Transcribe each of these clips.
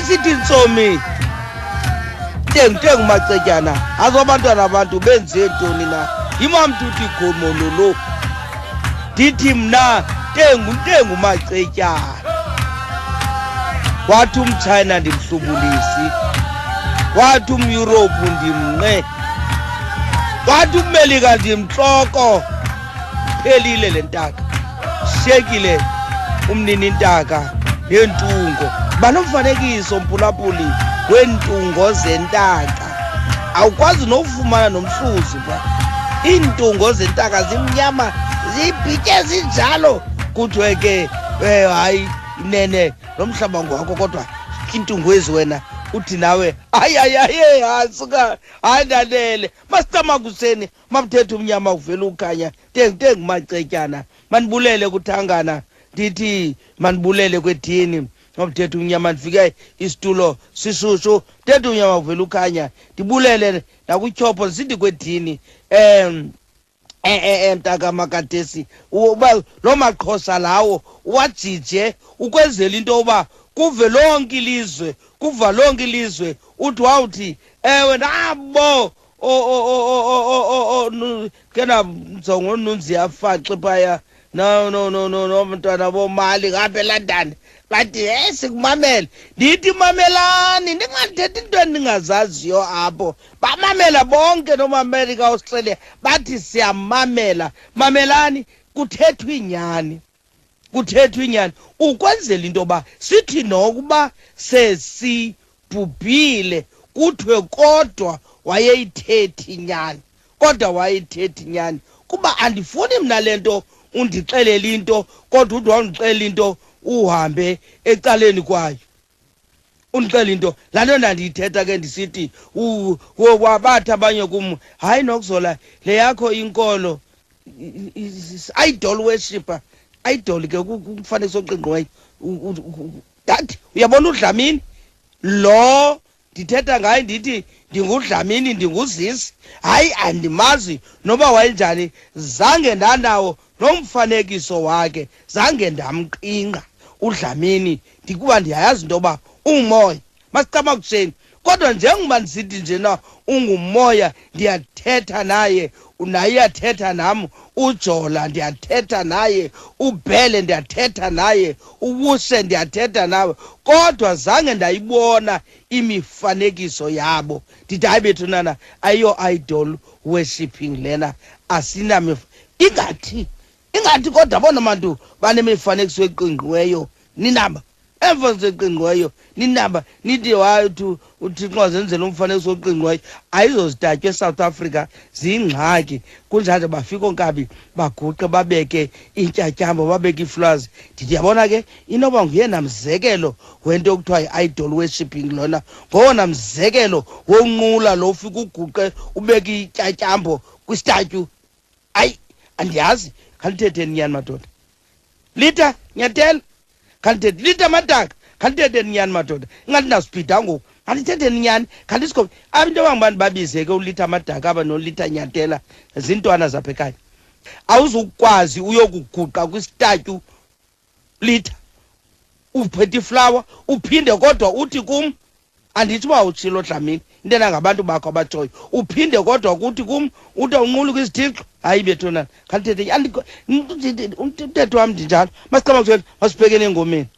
ayisithi ntsomi ntengu macetyana azobantwana abantu benze ntoni na imamtuthi gomololo ndithi mna ntengu macetyana wathi umchina ndimhlubulisi wathi umeurope ndimnqe wathi umelika ndimhloko phelile le ntaka shekile umnini intaka nentungo banomfanekiso mpulapuli wentungo zentaka awukwazi nokufumana nomhluzi ba iintungo zentaka zimnyama zibhitye zinjalo kuthiwe ke hayi nene lo mhlaba ngwakho kodwa intungo ezi wena uthi nawe hayi hasuka hayi ndanele masicama kuseni mabuthetha umnyama uvela ukhanya ntengu macetyana manibulele kuthangana ndithi manibulele kwedini mabuthetha umnyama ndifike isitulo sishushu thetha umnyama uvela ukhanya ndibulele nakutyhopho ndisithi kwedini mntaka makadesi uba lo maXhosa lawo wajije ukwenzela into yoba kuva lonke ilizwe uthi wawuthi ewe nabo kena mzongo nunzi yafaxe phaya no mntwana bomali ngapha eLondon bathi sikumamele ndithi mamelani ndingathethi into endingazaziyo apho bamamela bonke nomamerika Australia bathi siyamamela mamelani kuthethwa inyani ukwenzela into yoba sithi nokuba sesibhubhile kuthiwe kodwa wayeyithethi inyani kuba andifuni mna le nto undixelela into kodwa uthi wandixelela into uhambe ecaleni kwayo undixelela into laa nto ndandiyithetha ke ndisithi wabathi abanye kum hayi nokuzola le yakho inkolo idol worshipper idol ke kufanele soqingqiweyo dad uyabona uDlamini lo ndithetha ngaye ndithi ndingudlamini ndinguzisi hayi andimazi noba wayenjani zange ndanawo nomfanekiso wakhe zange ndamqinga uDlamini ndikuba ndiyayazi into yoba umoya masicama kusheni kodwa njengoba ndisithi njena ungumoya ndiyathetha naye naye uyathetha nam uJola ndiyathetha naye uBhele ndiyathetha naye uWuse ndiyathetha nawe kodwa zange ndayibona imifanekiso yabo ndithi hayi bethu nana ayiyo idol worshiping lena ingathi kodwa bona bantu banemifanekiso eqingqiweyo ninamba emfanekisweni eqingqiweyo ninamba nithi wathi uThixo zenzele umfanekiso oqingqiweyo ayizozidatywa eSouth Africa zingxaki kunjalo bafika onkabi baguqe babeke intyatyambo babeke iflowers ndithi yabona ke inoba nguyena mzekelo wento okuthiwa yi-idol worshiping lona ngowona mzekelo wonqula lo ufika uguqe ubeke intyatyambo kwistatyu ayi andiyazi khandithethe nyani madoda lita nyatela khandithethe lita mataka khandithethe nyani madoda ingathi ndasibhida ngoku khandithethe nyani khandisikho abantu abangibani babize ke ulita madaka aba nolita nyatela zintwana zapha ekhaya awuzukwazi uyokuguqa kwistatyu lita uphethe iflower uphinde kodwa uthi kum andithi uba utshilo Dlamini intena ngabantu bakho abatshoyo uphinde kodwa kuthi kum uthi unqulu kwisithixo hayi bethonana khandithethe umthetho wam ndinjalo masicama kuseni masibhekene engomeni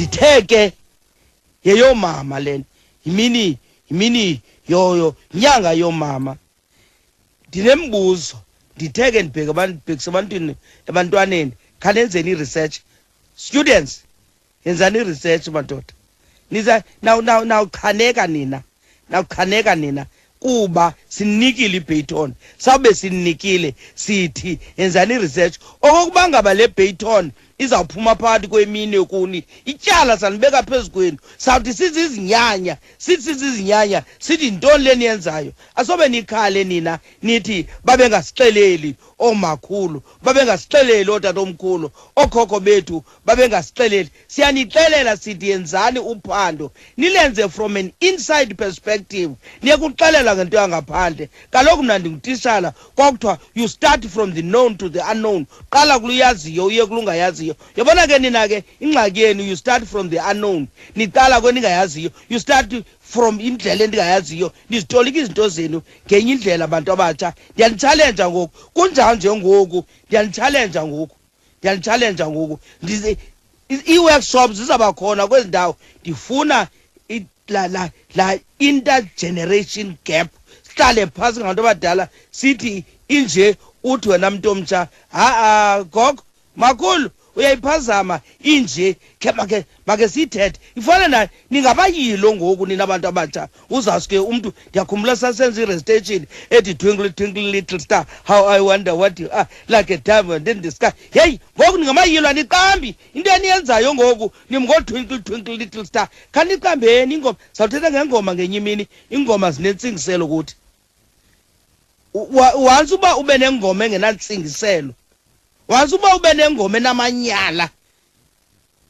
ndithe ke yeyomama lena yimini nyanga yomama. Ndinembuzo ndithe ke ndibhekisa ebantwaneni khanenzeni research. Students, yenzani research madoda. Niza nawukhaneka nina kuba sinikile iBayton. Sabe sinikile sithi yenzani research. Okokuba ngaba le Bayton izawuphuma phakathi kwemini yokuni ityala sanibeka phezukweni sawuthi sizizinyanya sithi ntoni leni yenzayo. Asobe nikhale nina nithi babengasixeleli omakhulu, babengasixeleli otatomkhulu, okhokho bethu babengasixeleli. Siyanixelela sithi yenzani uphando nilenze from an inside perspective. Niyakuxelela ngento yangaphandle. Kaloku mna ndingutishala kwakuthiwa you start from the known to the unknown. Qala kuluyaziyo uye kulungayaziyo. Yabona ke nina ke ingxaki yenu you start from the unknown. Niqala kweningayaziyo. You start from indlela endingayaziyo. Nizitolika izinto zenu ngenye indlela abantu abatsha. Ndiyanitshalenja ngoku. Kunjani nje ngoku? Ndiyanitshalenja ngoku. I-workshops zizaba khona kwezi ndawo. Ndifuna la intergeneration gap. Sihlale phantsi ngabantu abadala sithi inje uthi wena mntu omtsha gogo makhulu uyayiphazama inje make siyithethe. Ifana na ningabayilo ngoku nina abantu abatsha. Uzawusuke umntu ndiyakhumbula sasenza i-recitation ethi twinkle twinkle little star how I wonder what you are like a diamond in the sky. Hey, ngoku ningamayilo aniqambi into eniyenzayo ngoku nimngotwinkle twinkle little star. Khaniqambeni ingoma. Sawuthetha ngengoma ngenye imini. Ingoma zinentsingiselo kuthi. Once uba ube nengoma engenantsingiselo, once uba ube nengoma enamanyala,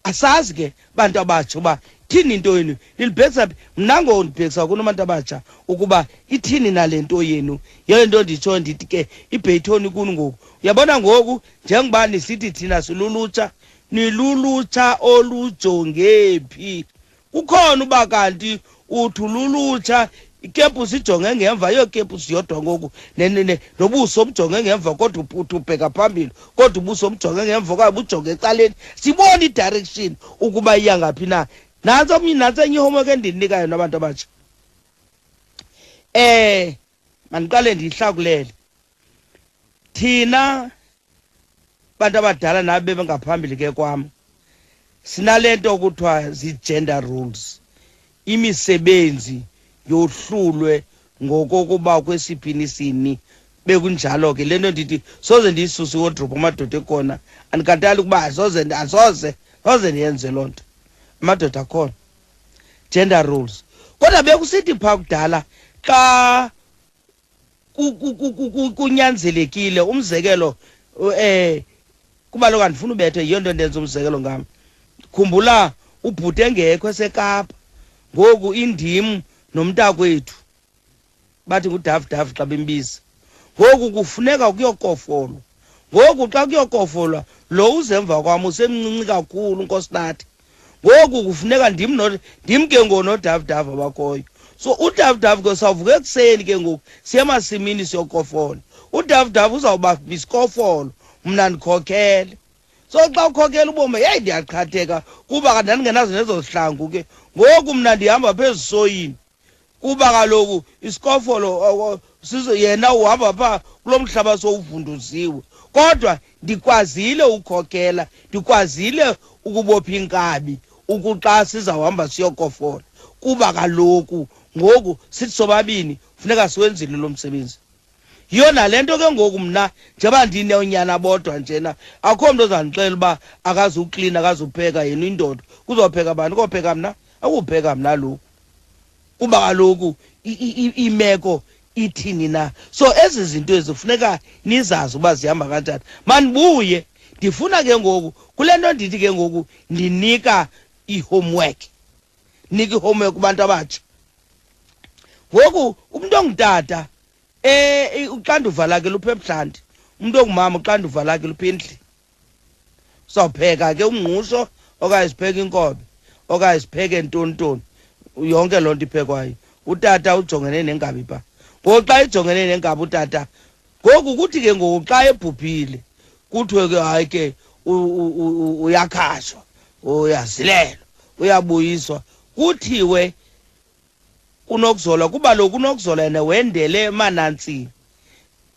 asazi ke bantu abatsha uba thini into yenu nilibhekisa phi. Mna ngondibhekisa kunobantu abatsha ukuba ithini nale nto yenu. Yile nto nditsho ndithi ke iBayton kuni ngoku. Uyabona ngoku njengoba nisithi thina silulutsha, nilulutsha olujonge phi. Kukhona uba kanti uthi lulutsha ikepu sijonge ngemva, yo kepu siyodwa ngoku nobuso objonge ngemva kodwa ubheka phambili, kodwa ubuso objonge ngemva okanye bujonge ecaleni. Sibona i-direction ukuba iya ngaphi na. Nantsi enye ihomework endinika yona abantu abatsha. Mandiqale ndiyihlakulele. Thina bantu abadala nabe bengaphambili ke kwam sinalento okuthiwa zi-gender rules. Imisebenzi yohlulwe ngokokuba kwesiphini sini bekunjalo ke. Lento ndithi soze ndiyisuse wardrobe amadoda ekhona. Andikatali ukuba asoze ndiyenze loo nto. Amadoda akhona gender rules. Kodwa bekusithi phaa kudala xa kunyanzelekile umzekelo kuba lokho andifuna ubethe yiyo nto ndenza umzekelo ngam. Khumbula ubhuti engekho eseKapa ngoku indim nomntakwethu bathi nguDavudavu xa bembiza. Ngoku kufuneka kuyokofolwa. Ngoku xa kuyokofolwa lo uzemva kwam usemncinci kakhulu unkosinathi. Ngoku kufuneka ndim ke ngonoDavudavu abakhoyo. So uDavudavu ke sawuvuka ekuseni ke ngoku siye emasimini siyokofola. uDavudavu uzawuba bisikofolo mna ndikhokhele. So xa ukhokhela ubomi hey ndiyaqhatheka kuba kanti ndingenazo nezo zihlangu ke. Ngoku mna ndihamba phezu soyini kuba kaloku isikofolo yena uhamba phaa kulo mhlaba sowuvunduziwe. Kodwa ndikwazile ukhokhela, ndikwazile ukubopha inkabi ukuxa sizawuhamba siyokofola kuba kaloku ngoku sithi sobabini funeka siwenzile lo msebenzi. Yiyo nalento ke ngoku mna njengoba ndinonyana bodwa njena akho mntu ozandixelela uba akazuklina akazupheka yena indoda. Kuzopheka bani? Kopheka mna? Akupheka mna lo kuba kaloku imeko ithini na. So ezi zinto ezifuneka nizazi uba zihamba kanjani. Manibuye ndifuna ke ngoku kule nto ndithi ke ngoku ndinika i-homework. Nika i-homework kubantu abatsha. Ngoku umuntu ongutata uxanduva lakhe lupha ebuhlanti. Umuntu ongumama uxanduva lakhe lupha endlini. Uzawupheka ke umngqusho okanye sipheke inkobe okanye sipheke ntontoni. Yonke loo nto iphekwayo. Utata ujongene nengabi pha. Ngoku xa ejongene nengabi utata ngoku kuthi ke ngoku xa ebhubhile kuthiwe ke hayi ke uyakhashwa uyazilelwa uyabuyiswa. Kuthiwe unokuzola kuba lokhu unokuzola yena wendele emanantsini.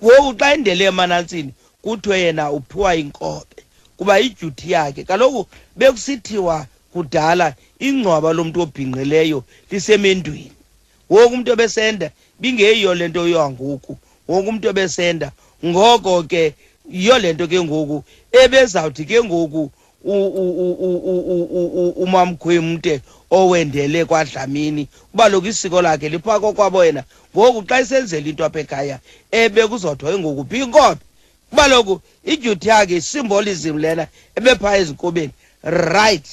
Ngoku xa endele emanantsini kuthiwe yena uphiwa inkobe kuba idyuthi yakhe. Kaloku bekusithiwa kudala ingcwaba lomntu obhinqileyo lisemendweni. Ngoku umntu ebesenda bingeyiyo le nto yangoku. Ngoku umntu ebesenda ngoko ke yiyo le nto ke ngoku ebezawuthi ke ngoku umamkhwemte owendele kwaDlamini kuba lokhu isiko lakhe liphaa kokwabo yena. Ngoku xa isenzela into apha ekhaya ebekuzothiwa ngoku phi inkobe kuba lokhu idyuthi yakhe symbolism lena ebephaa ezinkobeni, right?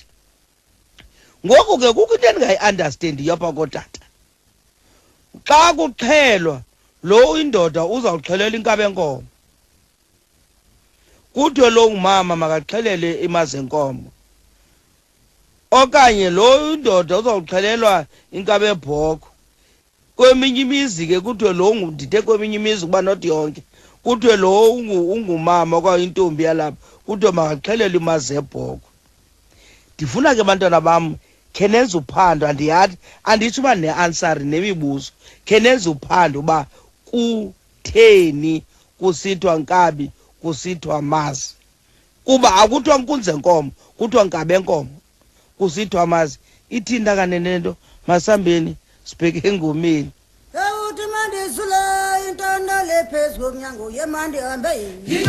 Ngoku ke kukho into endingayi-understandiyo apha kootata. Xa kuxhelwa lo indoda uzawuxhelela inkabi enkomo, kuthiwe lo ngumama makaxhelele imazenkomo, okanye lo indoda uzawuxhelelwa inkabi ebhokhwe. Kweminye imizi ke kuthiwe lo ndithe kweminye imizi kuba not yonke, kuthiwe lo ungumama okanye intombi yalapha kuthiwe makaxhelele imazi ebhokhwe. Ndifuna ke bantwana bam khe nenze uphando, anditsho uba ne-ansari nemibuzo, khe nenze uphando uba kutheni kusithiwa nkabi kusithiwa mazi. Kuba akuthiwa nkunze nkomo, kuthiwa nkabi enkomo, kusithiwa mazi. Ithini kanenento? Masambeni sibheke engomeni. Yawuthi mandisule intando lephezu komnyango yemandi hambe yini.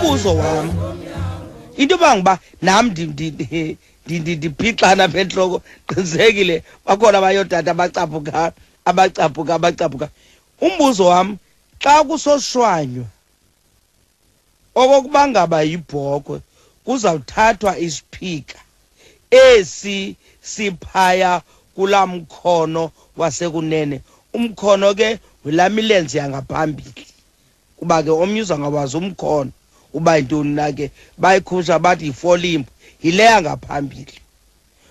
umbuzo wam into bangiba nam ndibhixana bentloko qinisekile bakhona abayodada abacaphuka. Umbuzo wam xa kusoshwanywa okokuba ngaba yibhokhwe kuzawuthathwa isiphika esi siphaya kulaa mkhono wasekunene. Umkhono ke wilamilenzi yangaphambili kuba ke omnye uzangawazi umkhono uba yintoni na ke bayikhusha bathi yifolimbo yile yangaphambili.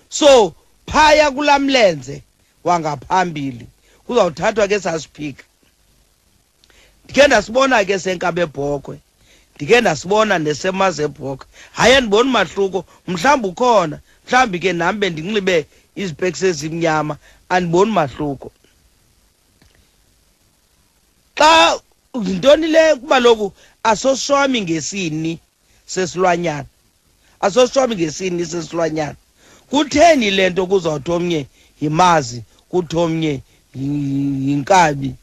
So phaya kulaa mlenze wangaphambili kuzawuthathwa ke sasiphika. Ndike ndasibona ke senkabebhokhwe, ndike ndasibona nesemazebhokhwe. Hayi andiboni mahluko, mhlawumbi ukhona, mhlawumbi ke nam bendinxibe izipekisi ezimnyama, andiboni mahluko. Xa yintoni le kuba loku asoshwami ngesini sesilwanyana, asoshwami ngesini sesilwanyana. Kutheni le nto kuzawuthi omnye yimazi kuthi omnye yinkabi?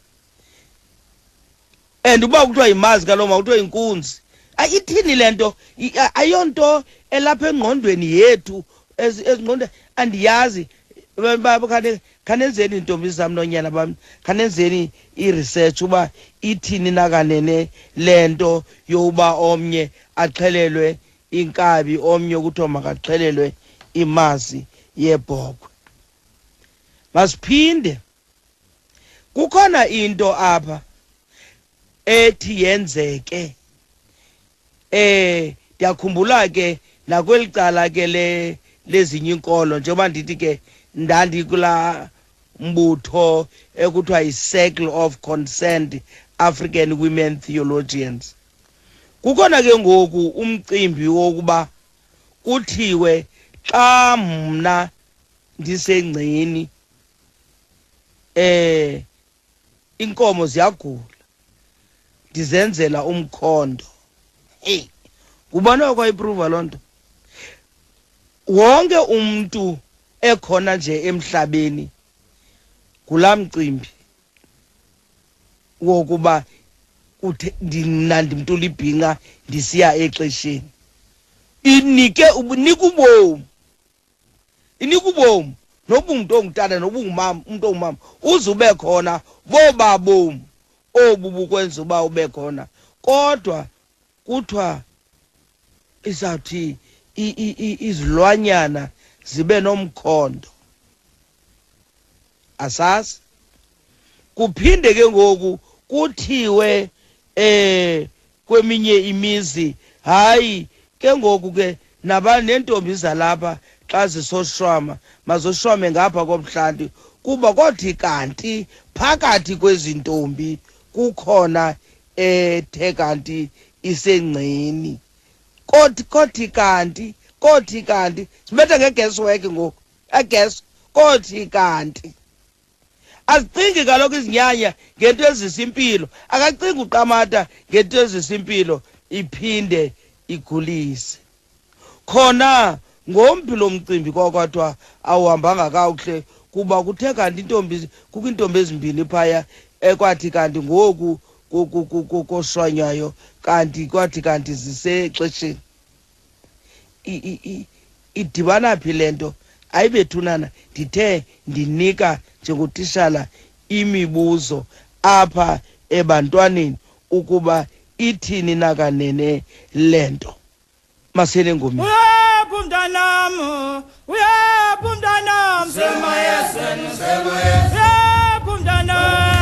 And uba kuthiwa yimazi kaloma kuthiwa yinkunzi. Ithini le nto? Ayonto elapha engqondweni yethu ezingqondweni andiyazi. Khanenzeni intombi zam nonyana bam, khanenzeni i-research uba ithini nakanene le nto yokuba omnye axhelelwe inkabi omnye kuthiwa makaxhelelwe imazi yebhokhwe. Masiphinde, kukhona into apha ethi yenzeke. Ndiyakhumbula ke nakweli cala ke lezinye inkolo, njengoba ndithi ke ndandikulaa mbutho ekuthiwa yi-Circle of Concerned African Women Theologians. Kukhona ke ngoku umcimbi wokuba kuthiwe xa mna ndisengceni inkomo ziyagula ndizenzela umkhondo. Hey, kubona kwayiprova loo nto. Wonke umntu ekhona nje emhlabeni kulaa mcimbi wokuba ndimntu libhinqa ndisiya exesheni, inika ubomi, noba umntu ongutata noba umntu ongumama uze ube khona boba bomi obu bukwenza uba ube khona. Kodwa kuthiwa izawuthi izilwanyana zibe nomkhondo, asazi. Kuphinde ke ngoku kuthiwe kweminye imizi, hayi ke ngoku ke nentombi zalapha xa zisoshwama mazoshwame ngapha komhlanti, kuba kothi kanti phakathi kwezi ntombi kukhona ethe kanti isengceni. Kothi kanti sibetha nge-guesswork ngoku, guess, kothi kanti. Azicingi kaloku izinyanya ngento ezisimpilo, akacingi uqamata ngento ezisimpilo iphinde igulise. Khona ngomphi lo mcimbi kwakuthiwa awuhambanga kakuhle kuba kuthe kanti kukho iintombi ezimbini phaya ekwathi kanti ngoku koshwanyayo kanti kwathi kanti zisexesheni. Idibana phi le nto? Ayibethunana ndithe ndinika njengotishala imibuzo apha ebantwaneni ukuba ithini nakanene le nto. Masele ngomini. Uyaphi mntanam, uyaphi mntanam, semayeseni, uyaphi mntanam.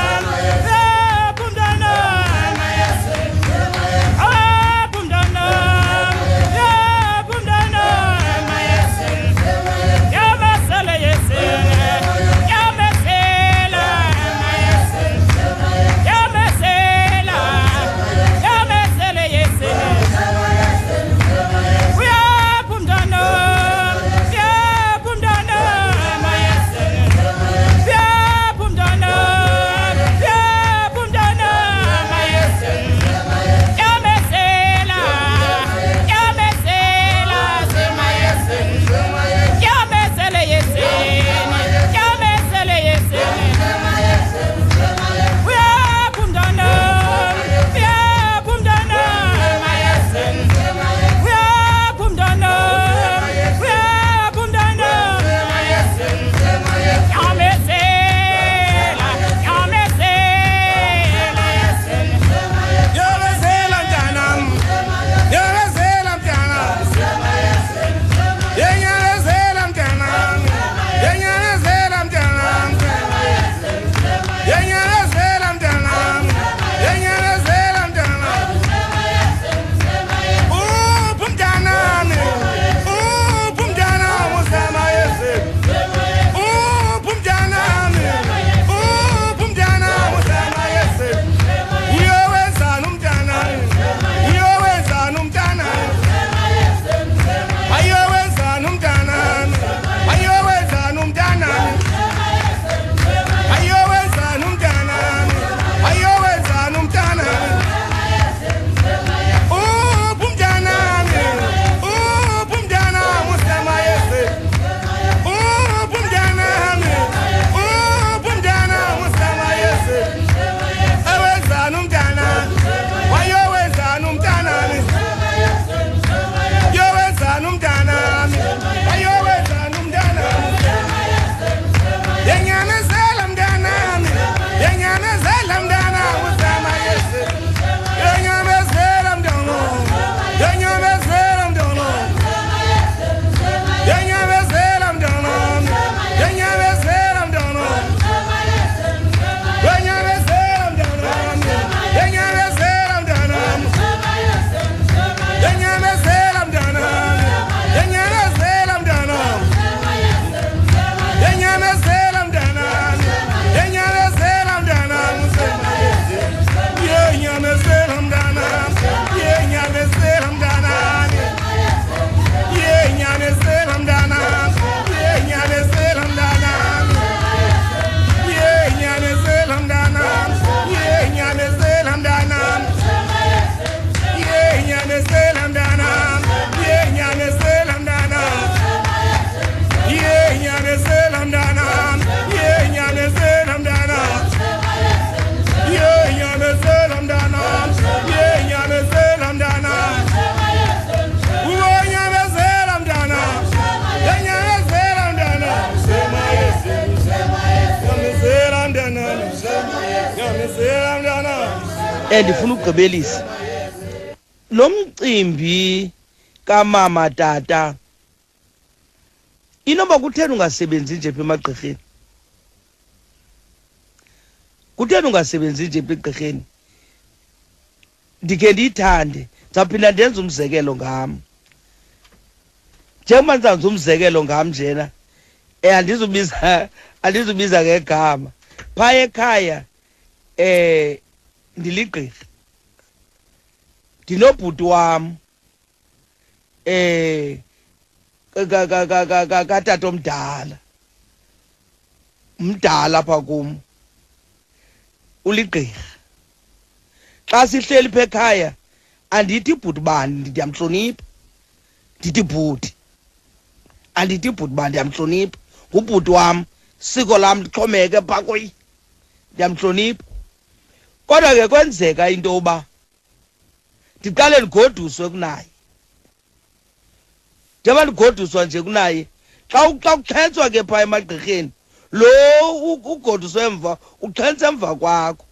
nyamezela mntanam, ye nyamezela mntanam, ye nyamezela mntanam, ye nyamezela mntanam, ye nyamezela mntanam, ye nyamezela mntanam, uwe nyamezela mntanam, ye nyamezela mntanam, nyamezela mntanam, nyamezela mntanam. Ndifuna ukugqibelisa lo mcimbi kamama tata inoba kutheni ungasebenzi nje pha emagqirheni, kutheni ungasebenzi nje pha egqirheni. Ndikhe ndiyithande, ndizawuphinda ndenze umzekelo ngam njengoba ndizawuzenza umzekelo ngam njena. Andizubiza ngegama. Phaya ekhaya ndiligqirha, ndinobhuti wam katata mdala apha kum, uligqirha. Xa sihleli pha ekhaya andithi bhuti bani ndiyamhlonipha, ndithi bhuti, andithi bhuti bani ndiyamhlonipha, ngubhuti wam, siko lam lixhomeke phaa kuye, ndiyamhlonipha. Kodwa ke kwenzeka into yoba ndiqale ndigoduswe kunaye. Njengoba ndigoduswa nje kunaye, xa kuxhentswa ke phaa emagqirheni, lo ugoduswe emva uxhentsa emva kwakho.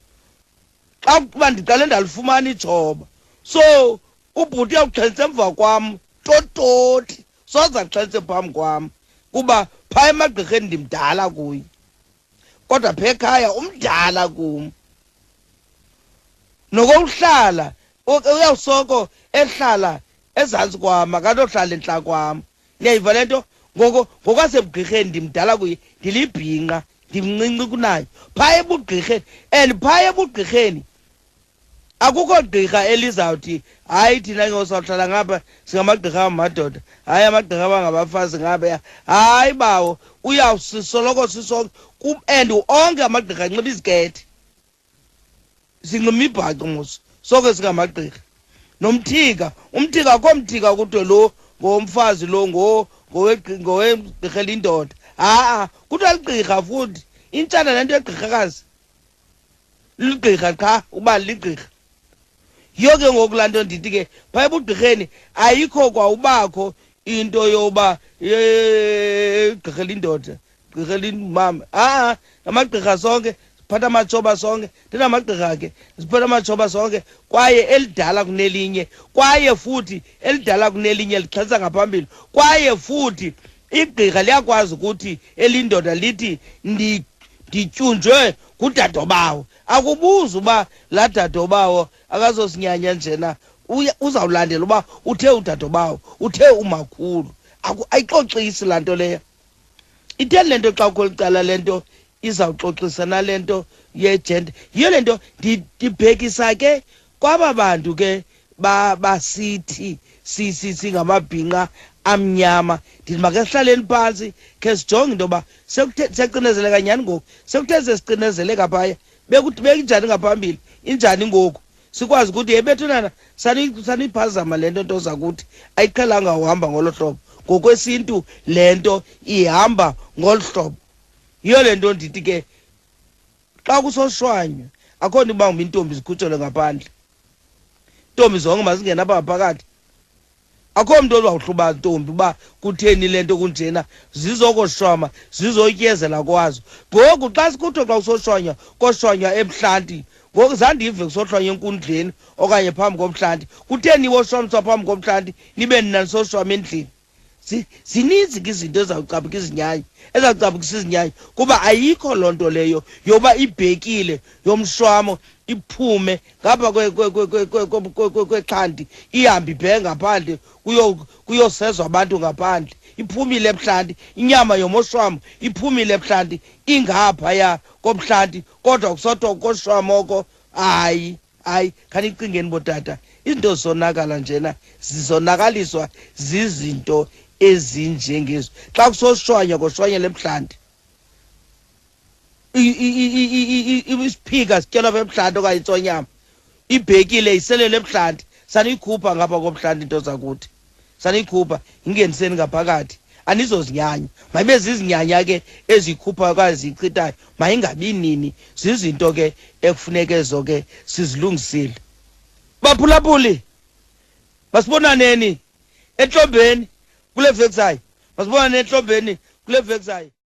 Xa kuba ndiqale ndalifumana ijoba, so ubhuti uyawuxhentsa emva kwam tototi, soze axhentse phambi kwam kuba phaa emagqirheni ndimdala kuye, kodwa phaa ekhaya umdala kum. Nokokuhlala uyawusoko ehlala ezantsi kwam, akanohlala entla kwam. Niyayiva le nto? Ngokwasebugqirheni ndimdala kuye, ndilibhinqa, ndimncinci kunayo. Phaya ebugqirheni, and phaya ebugqirheni akukho gqirha elizawuthi hayi thina ngosawuhlala ngapha singamagqirha amadoda, hayi amagqirha abangabafazi ngapha. Hayi bawo, uyawusisoloko sisonke and onke amagqirha anxiba iziketi, sinxima ibhaco mos, sonke singamagqirha. Nomthika, umthika akho mthika kuthiwe lo ngomfazi lo ngowegqirha elindoda. Kuthiwa ligqirha futhi, intshana le nto yegqirhakazi ligqirha qha uba ligqirha. Yiyo ke ngoku laa nto ndithi ke phaya ebugqirheni ayikho kwa ubakho into yoba gqirha elindoda, gqirha elimama. Amagqirha sonke siphatha amajoba sonke, ndinamagqirha ke siphatha amajoba sonke, kwaye elidala kunelinye, kwaye futhi elidala kunelinye lixhentsa ngaphambili, kwaye futhi igqirha liyakwazi ukuthi elindoda lithi ndityunjwe ngudadobawo. Akubuzi uba laa dadobawo akazosinyanya njena, uzawulandela uba uthe udadobawo, uthe umakhulu. Ayixoxisi laa nto leyo. Itheni le nto xa kukho licala le nto izawuxoxisa nale nto yejenda? Yiyo le nto ndibhekisa ke kwaba bantu ke basithi singamabhinqa amnyama. Ndithi makesihlaleni phantsi khe sijonge into yoba sekucinezeleka nyhani ngoku, sekuthe sesicinezele phaya, bekunjani ngaphambili, injani ngoku, sikwazi ukuthi yebethunana saniyiphazama le nto zakuthi ayiqhelanga uhamba ngolo hlobo. Ngokwesintu le nto ihamba ngolu hlobo. Yiyo le nto ndithi ke xa kusoshwanywa akho nto uba intombi zikhutshelwe ngaphandle, intombi zonke mazingena apha ngaphakathi. Akho mntu ozawuhluba ntombi uba kutheni le nto kunjena, zizokoshwama, zizotyezela kwazo. Ngoku xa sikuthiwe xa kusoshwanywa koshwanywa ebuhlanti, ngoku zandive kusoshwanywa enkundleni okanye phambi komhlanti, kutheni woshwamiswa phambi komhlanti nibe nina nisoshwama endlini? Zininzi ke izinto ezawucaphukisa izinyanya, kuba ayikho loo nto leyo yoba ibhekile yomshwamo iphume ngapha kwexhanti ihambe ibheke ngaphandle kuyosezwa abantu ngaphandle. Iphumile ebuhlanti, inyama yomoshwamo iphumile ebuhlanti, ingaphaya komhlanti, kodwa kusodwa koshwamo oko hayi. Khanicingeni botata, izinto zisonakala njena zizonakaliswa zizinto ezinjengezo. Xa kusoshwanywa koshwanyela ebuhlanti, isiphika sityelwa apha ebuhlanti okanye intsonyama ibhekile iselele ebuhlanti, saniyikhupha ngapha kobuhlanti into zakuthi saniyikhupha ingeniseni ngaphakathi anizozinyanya mayibe zizinyanya ke ezikhupha okanye zichithayo mayingabi nini zizinto ke ekufuneke zo ke sizilungisile baphulaphuli masibonaneni enhlombeni kule veki zayo masibonane enhlombeni kule veki zayo